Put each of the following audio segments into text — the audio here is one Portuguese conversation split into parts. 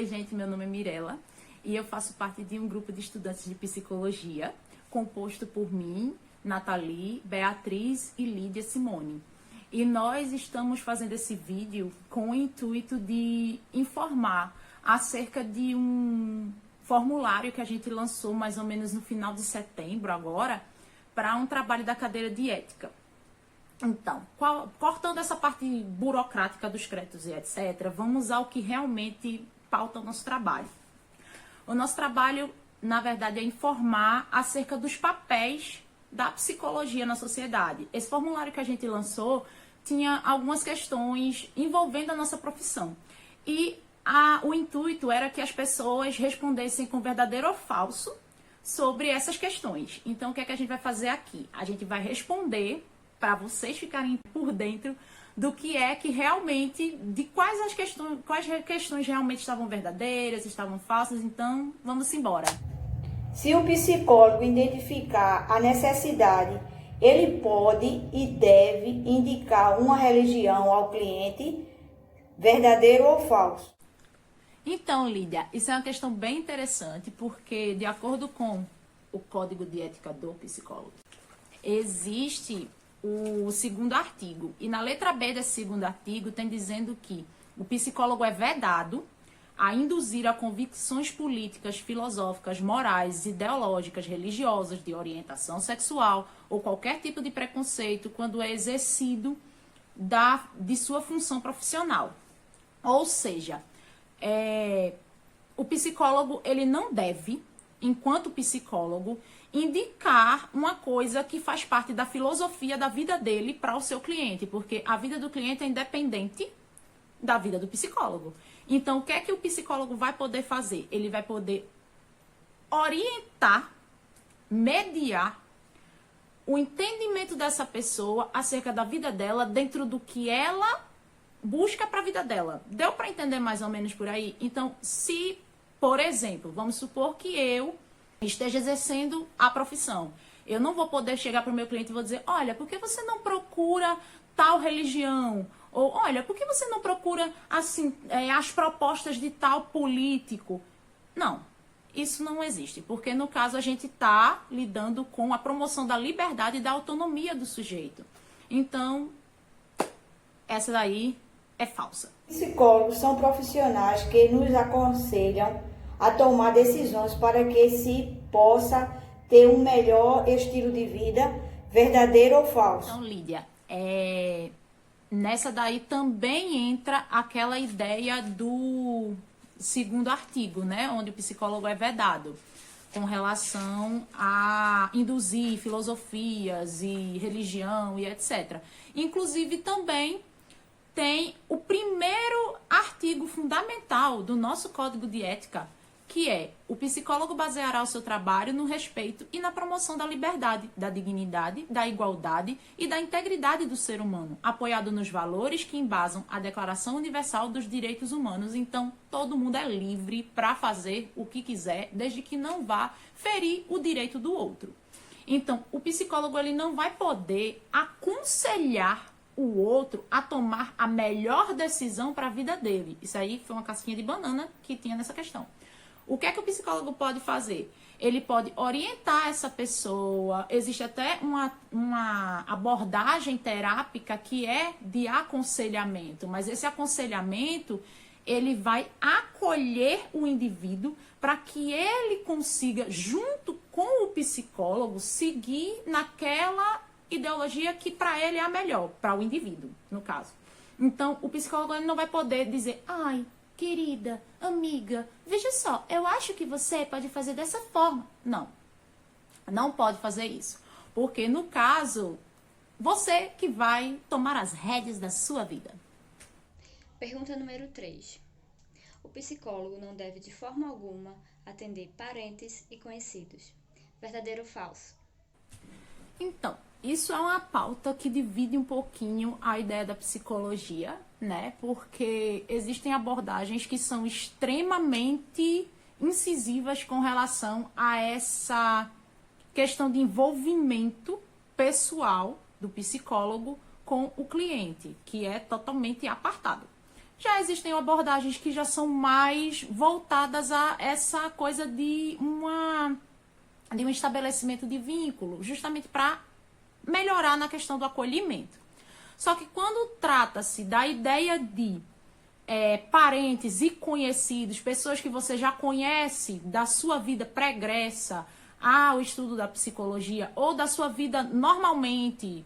Oi, gente, meu nome é Mirella e eu faço parte de um grupo de estudantes de psicologia composto por mim, Nathalie, Beatriz e Lídia Simone. E nós estamos fazendo esse vídeo com o intuito de informar acerca de um formulário que a gente lançou mais ou menos no final de setembro agora para um trabalho da cadeira de ética. Então, cortando essa parte burocrática dos créditos e etc., vamos ao que realmente pauta o nosso trabalho. O nosso trabalho, na verdade, é informar acerca dos papéis da psicologia na sociedade. Esse formulário que a gente lançou tinha algumas questões envolvendo a nossa profissão. E o intuito era que as pessoas respondessem com verdadeiro ou falso sobre essas questões. Então, o que é que a gente vai fazer aqui? A gente vai responder para vocês ficarem por dentro do que é que realmente, de quais questões realmente estavam verdadeiras, estavam falsas. Então, vamos embora. Se o psicólogo identificar a necessidade, ele pode e deve indicar uma religião ao cliente, verdadeiro ou falso. Então, Lídia, isso é uma questão bem interessante, porque, de acordo com o Código de Ética do Psicólogo, existe o segundo artigo. E na letra B desse segundo artigo tem dizendo que o psicólogo é vedado a induzir a convicções políticas, filosóficas, morais, ideológicas, religiosas, de orientação sexual ou qualquer tipo de preconceito quando é exercido de sua função profissional. Ou seja, o psicólogo ele não deve, enquanto psicólogo, indicar uma coisa que faz parte da filosofia da vida dele para o seu cliente, porque a vida do cliente é independente da vida do psicólogo. Então, o que é que o psicólogo vai poder fazer? Ele vai poder orientar, mediar o entendimento dessa pessoa acerca da vida dela dentro do que ela busca para a vida dela. Deu para entender mais ou menos por aí? Então, se, por exemplo, vamos supor que eu esteja exercendo a profissão. Eu não vou poder chegar para o meu cliente e vou dizer, olha, por que você não procura tal religião? Ou, olha, por que você não procura assim, as propostas de tal político? Não, isso não existe, porque no caso a gente está lidando com a promoção da liberdade e da autonomia do sujeito. Então, essa daí é falsa. Psicólogos são profissionais que nos aconselham a tomar decisões para que se possa ter um melhor estilo de vida, verdadeiro ou falso. Então, Lídia, nessa daí também entra aquela ideia do segundo artigo, né, onde o psicólogo é vedado, com relação a induzir filosofias e religião e etc. Inclusive também tem o primeiro artigo fundamental do nosso Código de Ética, que é: o psicólogo baseará o seu trabalho no respeito e na promoção da liberdade, da dignidade, da igualdade e da integridade do ser humano, apoiado nos valores que embasam a Declaração Universal dos Direitos Humanos. Então, todo mundo é livre para fazer o que quiser, desde que não vá ferir o direito do outro. Então, o psicólogo ele não vai poder aconselhar o outro a tomar a melhor decisão para a vida dele. Isso aí foi uma casquinha de banana que tinha nessa questão. O que é que o psicólogo pode fazer? Ele pode orientar essa pessoa. Existe até uma abordagem terápica que é de aconselhamento, mas esse aconselhamento ele vai acolher o indivíduo para que ele consiga, junto com o psicólogo, seguir naquela ideologia que para ele é a melhor, para o indivíduo, no caso. Então, o psicólogo ele não vai poder dizer, ai, querida, amiga, veja só, eu acho que você pode fazer dessa forma. Não, não pode fazer isso. Porque, no caso, você que vai tomar as rédeas da sua vida. Pergunta número 3. O psicólogo não deve, de forma alguma, atender parentes e conhecidos. Verdadeiro ou falso? Então, isso é uma pauta que divide um pouquinho a ideia da psicologia, né? Porque existem abordagens que são extremamente incisivas com relação a essa questão de envolvimento pessoal do psicólogo com o cliente, que é totalmente apartado. Já existem abordagens que já são mais voltadas a essa coisa de um estabelecimento de vínculo, justamente para melhorar na questão do acolhimento. Só que quando trata-se da ideia de parentes e conhecidos, pessoas que você já conhece da sua vida pregressa ao estudo da psicologia ou da sua vida normalmente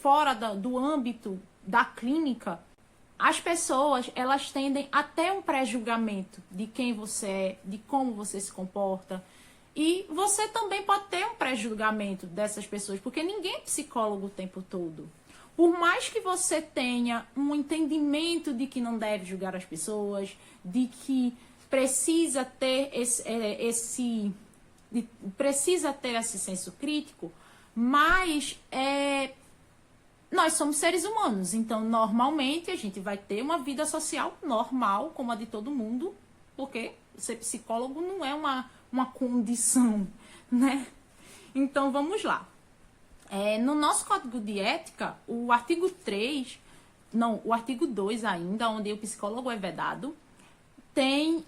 fora do âmbito da clínica, as pessoas, elas tendem a ter um pré-julgamento de quem você é, de como você se comporta. E você também pode ter um pré-julgamento dessas pessoas, porque ninguém é psicólogo o tempo todo. Por mais que você tenha um entendimento de que não deve julgar as pessoas, de que precisa ter esse senso crítico, mas nós somos seres humanos, então normalmente a gente vai ter uma vida social normal, como a de todo mundo, porque ser psicólogo não é uma condição, né? Então vamos lá. No nosso código de ética, o artigo 2 ainda, onde o psicólogo é vedado, tem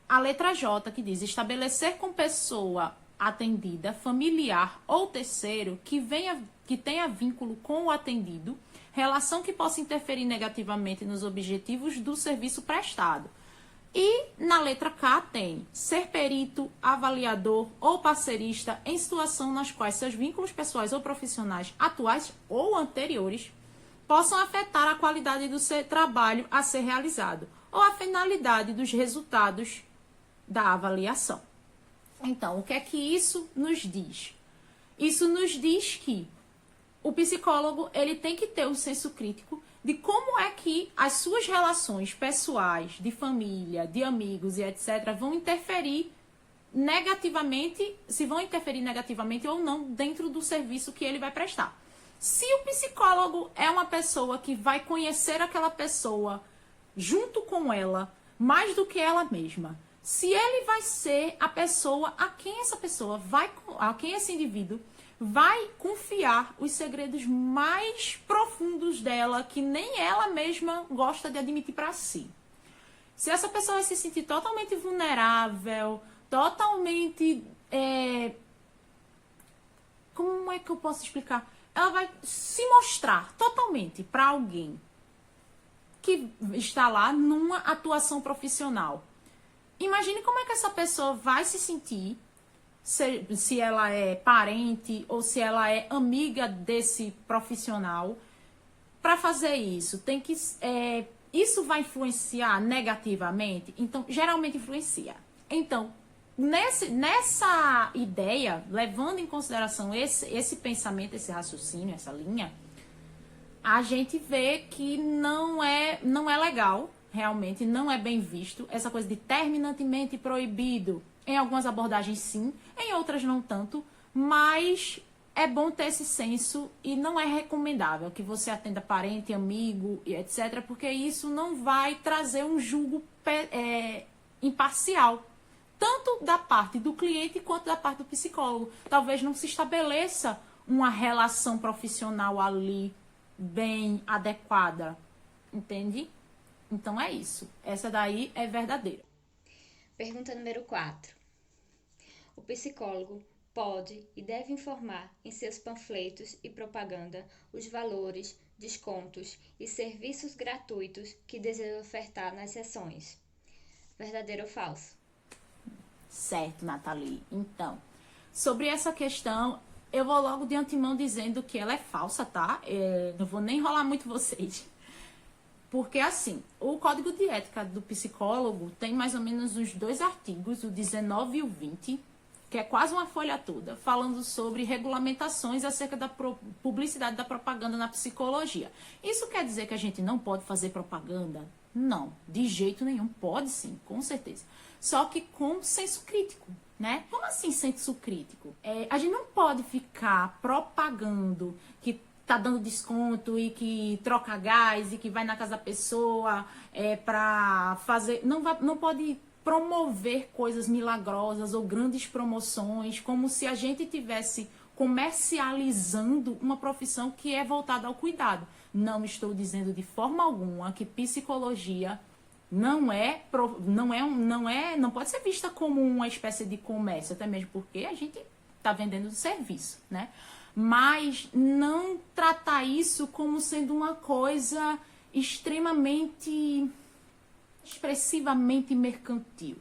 a letra J, que diz: estabelecer com pessoa atendida, familiar ou terceiro que tenha vínculo com o atendido, relação que possa interferir negativamente nos objetivos do serviço prestado. E na letra K tem ser perito, avaliador ou parceirista em situação nas quais seus vínculos pessoais ou profissionais atuais ou anteriores possam afetar a qualidade do seu trabalho a ser realizado ou a finalidade dos resultados da avaliação. Então, o que é que isso nos diz? Isso nos diz que o psicólogo ele tem que ter um senso crítico de como é que as suas relações pessoais, de família, de amigos e etc. vão interferir negativamente, se vão interferir negativamente ou não dentro do serviço que ele vai prestar. Se o psicólogo é uma pessoa que vai conhecer aquela pessoa junto com ela, mais do que ela mesma, se ele vai ser a pessoa a quem esse indivíduo vai confiar os segredos mais profundos dela, que nem ela mesma gosta de admitir para si. Se essa pessoa vai se sentir totalmente vulnerável, totalmente... como é que eu posso explicar? Ela vai se mostrar totalmente para alguém que está lá numa atuação profissional. Imagine como é que essa pessoa vai se sentir, se ela é parente ou se ela é amiga desse profissional. Para fazer isso, isso vai influenciar negativamente? Então, geralmente influencia. Então, nessa ideia, levando em consideração esse pensamento, esse raciocínio, essa linha, a gente vê que não é legal, realmente não é bem visto, essa coisa de terminantemente proibido. Em algumas abordagens sim, em outras não tanto, mas é bom ter esse senso e não é recomendável que você atenda parente, amigo e etc, porque isso não vai trazer um julgo imparcial, tanto da parte do cliente quanto da parte do psicólogo. Talvez não se estabeleça uma relação profissional ali bem adequada, entende? Então é isso. Essa daí é verdadeira. Pergunta número 4. O psicólogo pode e deve informar em seus panfletos e propaganda os valores, descontos e serviços gratuitos que deseja ofertar nas sessões. Verdadeiro ou falso? Certo, Nathalie. Então, sobre essa questão, eu vou logo de antemão dizendo que ela é falsa, tá? Não vou nem enrolar muito vocês. Porque, assim, o Código de Ética do Psicólogo tem mais ou menos uns 2 artigos, o 19 e o 20, que é quase uma folha toda, falando sobre regulamentações acerca da publicidade da propaganda na psicologia. Isso quer dizer que a gente não pode fazer propaganda? Não, de jeito nenhum. Pode sim, com certeza. Só que com senso crítico, né? Como assim senso crítico? A gente não pode ficar propagando que tá dando desconto e que troca gás e que vai na casa da pessoa para fazer... Não pode promover coisas milagrosas ou grandes promoções, como se a gente tivesse comercializando uma profissão que é voltada ao cuidado. Não estou dizendo de forma alguma que psicologia não pode ser vista como uma espécie de comércio, até mesmo porque a gente está vendendo serviço, né? Mas não tratar isso como sendo uma coisa expressivamente mercantil.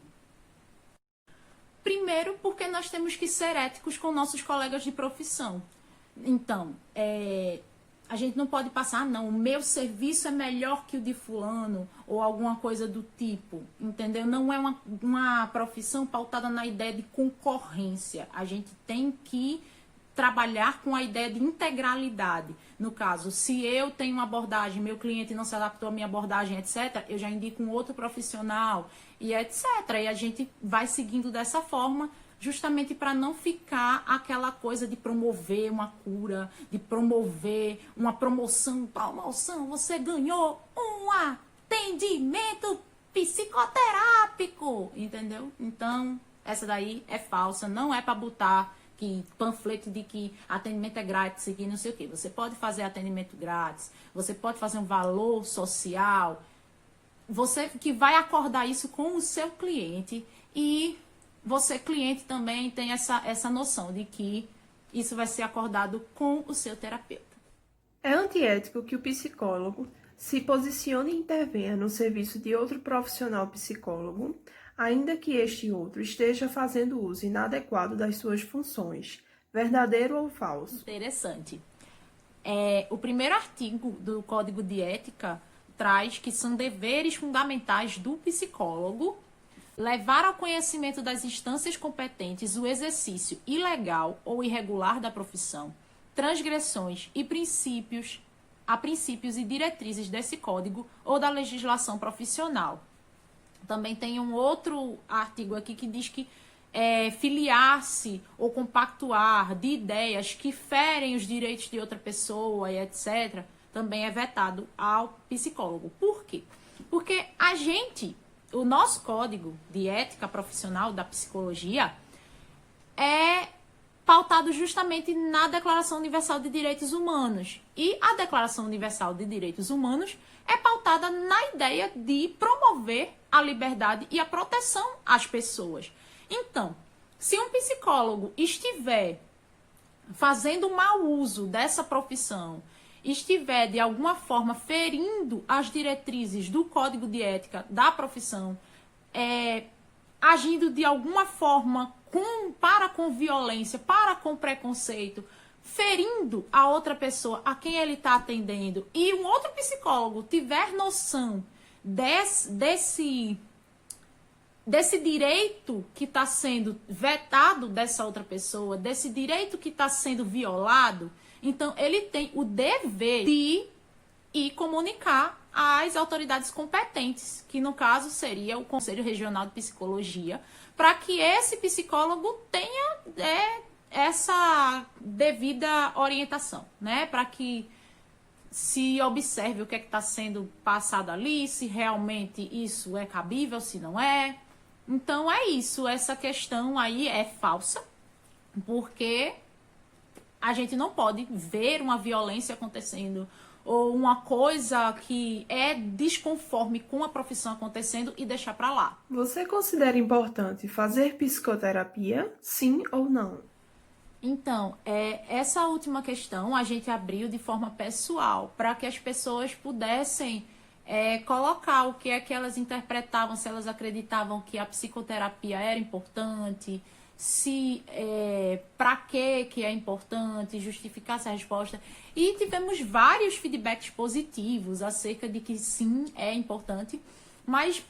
Primeiro, porque nós temos que ser éticos com nossos colegas de profissão. Então, a gente não pode passar, não, o meu serviço é melhor que o de fulano, ou alguma coisa do tipo, entendeu? Não é uma profissão pautada na ideia de concorrência. A gente tem que trabalhar com a ideia de integralidade. No caso, se eu tenho uma abordagem, meu cliente não se adaptou à minha abordagem, etc., eu já indico um outro profissional, e etc. E a gente vai seguindo dessa forma, justamente para não ficar aquela coisa de promover uma cura, de promover uma promoção, você ganhou um atendimento psicoterápico, entendeu? Então, essa daí é falsa, não é para botar que panfleto de que atendimento é grátis, que não sei o quê. Você pode fazer atendimento grátis, você pode fazer um valor social, você que vai acordar isso com o seu cliente e você, cliente, também tem essa noção de que isso vai ser acordado com o seu terapeuta. É antiético que o psicólogo se posicione e intervenha no serviço de outro profissional psicólogo, ainda que este outro esteja fazendo uso inadequado das suas funções. Verdadeiro ou falso? Interessante. O primeiro artigo do Código de Ética traz que são deveres fundamentais do psicólogo levar ao conhecimento das instâncias competentes o exercício ilegal ou irregular da profissão, transgressões e princípios e diretrizes desse código ou da legislação profissional. Também tem um outro artigo aqui que diz que filiar-se ou compactuar de ideias que ferem os direitos de outra pessoa e etc., também é vetado ao psicólogo. Por quê? Porque o nosso código de ética profissional da psicologia é pautado justamente na Declaração Universal de Direitos Humanos. E a Declaração Universal de Direitos Humanos é pautada na ideia de promover a liberdade e a proteção às pessoas. Então, se um psicólogo estiver fazendo mau uso dessa profissão, estiver de alguma forma ferindo as diretrizes do Código de Ética da profissão, agindo de alguma forma para com violência, para com preconceito, ferindo a outra pessoa a quem ele está atendendo, e um outro psicólogo tiver noção desse direito que está sendo vetado dessa outra pessoa, desse direito que está sendo violado, então ele tem o dever de ir comunicar às autoridades competentes, que no caso seria o Conselho Regional de Psicologia, para que esse psicólogo tenha essa devida orientação, né? Para que se observe o que é que está sendo passado ali, se realmente isso é cabível, se não é. Então é isso, essa questão aí é falsa, porque a gente não pode ver uma violência acontecendo ou uma coisa que é desconforme com a profissão acontecendo e deixar para lá. Você considera importante fazer psicoterapia, sim ou não? Então, essa última questão a gente abriu de forma pessoal para que as pessoas pudessem colocar o que é que elas interpretavam, se elas acreditavam que a psicoterapia era importante, se para que é importante, justificar essa resposta. E tivemos vários feedbacks positivos acerca de que sim, é importante, mas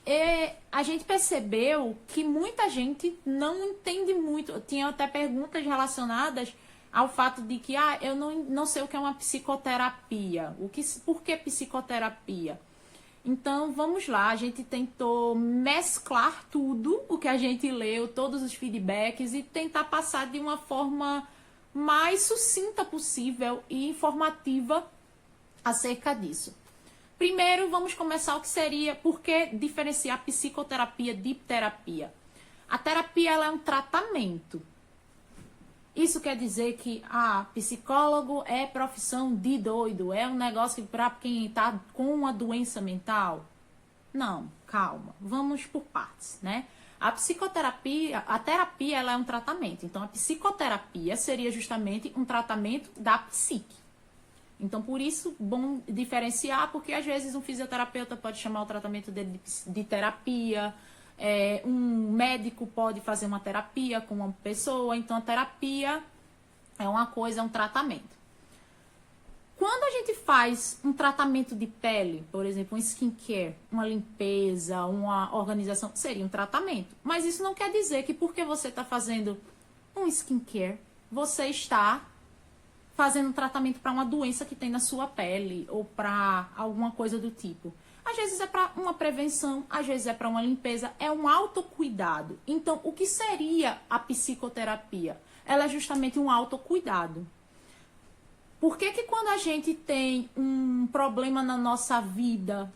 a gente percebeu que muita gente não entende muito. Tinha até perguntas relacionadas ao fato de que eu não sei o que é uma psicoterapia, por que psicoterapia? Então, vamos lá, a gente tentou mesclar tudo o que a gente leu, todos os feedbacks, e tentar passar de uma forma mais sucinta possível e informativa acerca disso. Primeiro, vamos começar o que seria, por que diferenciar psicoterapia de terapia? A terapia ela é um tratamento. Isso quer dizer que psicólogo é profissão de doido, é um negócio para quem está com uma doença mental? Não, calma, vamos por partes, né? A psicoterapia, a terapia, ela é um tratamento. Então, a psicoterapia seria justamente um tratamento da psique. Então, por isso, bom diferenciar, porque às vezes um fisioterapeuta pode chamar o tratamento dele de terapia, um médico pode fazer uma terapia com uma pessoa. Então, a terapia é uma coisa, é um tratamento. Quando a gente faz um tratamento de pele, por exemplo, um skincare, uma limpeza, uma organização, seria um tratamento. Mas isso não quer dizer que porque você está fazendo um skincare, você está fazendo um tratamento para uma doença que tem na sua pele ou para alguma coisa do tipo. Às vezes é para uma prevenção, às vezes é para uma limpeza, é um autocuidado. Então, o que seria a psicoterapia? Ela é justamente um autocuidado. Por que quando a gente tem um problema na nossa vida,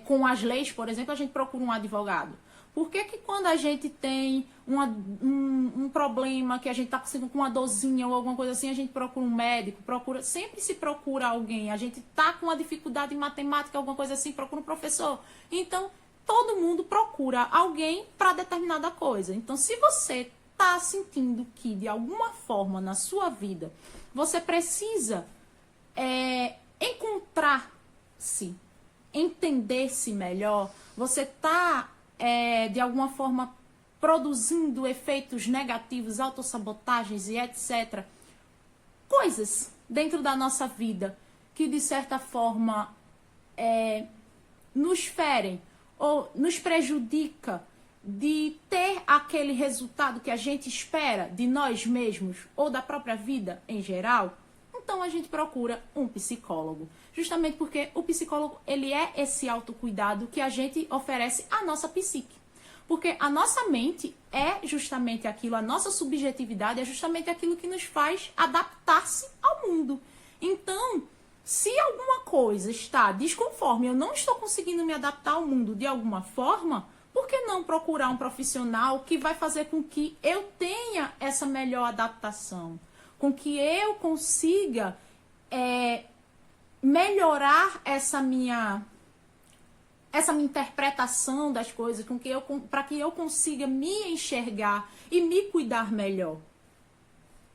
com as leis, por exemplo, a gente procura um advogado? Por que quando a gente tem um problema, que a gente está com uma dorzinha ou alguma coisa assim, a gente procura um médico? Sempre se procura alguém. A gente está com uma dificuldade em matemática, alguma coisa assim, procura um professor. Então, todo mundo procura alguém para determinada coisa. Então, se você está sentindo que, de alguma forma, na sua vida, você precisa encontrar-se, entender-se melhor, você está, de alguma forma, produzindo efeitos negativos, autossabotagens e etc. Coisas dentro da nossa vida que, de certa forma, nos ferem ou nos prejudica de ter aquele resultado que a gente espera de nós mesmos ou da própria vida em geral, então a gente procura um psicólogo. Justamente porque o psicólogo, ele é esse autocuidado que a gente oferece à nossa psique. Porque a nossa mente é justamente aquilo, a nossa subjetividade é justamente aquilo que nos faz adaptar-se ao mundo. Então, se alguma coisa está desconforme, eu não estou conseguindo me adaptar ao mundo de alguma forma, por que não procurar um profissional que vai fazer com que eu tenha essa melhor adaptação? Com que eu consiga melhorar essa minha interpretação das coisas, para que eu consiga me enxergar e me cuidar melhor,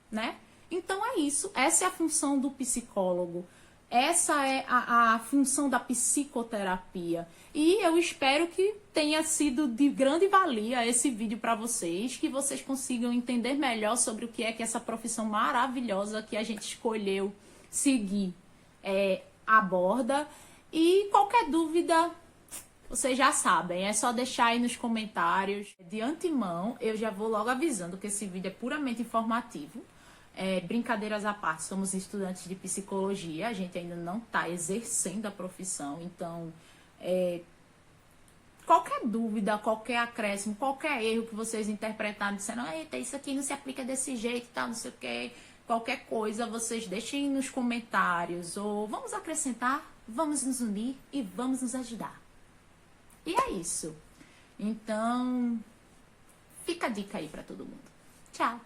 né? Então é isso, essa é a função do psicólogo, essa é a função da psicoterapia. E eu espero que tenha sido de grande valia esse vídeo para vocês, que vocês consigam entender melhor sobre o que é que essa profissão maravilhosa que a gente escolheu seguir aborda. E qualquer dúvida, vocês já sabem, é só deixar aí nos comentários. De antemão, eu já vou logo avisando que esse vídeo é puramente informativo. Brincadeiras à parte, somos estudantes de psicologia, a gente ainda não está exercendo a profissão, então qualquer dúvida, qualquer acréscimo, qualquer erro que vocês interpretarem, dizendo, eita, isso aqui não se aplica desse jeito e tal, não sei o que, qualquer coisa, vocês deixem nos comentários, ou vamos acrescentar, vamos nos unir e vamos nos ajudar. E é isso. Então, fica a dica aí para todo mundo. Tchau!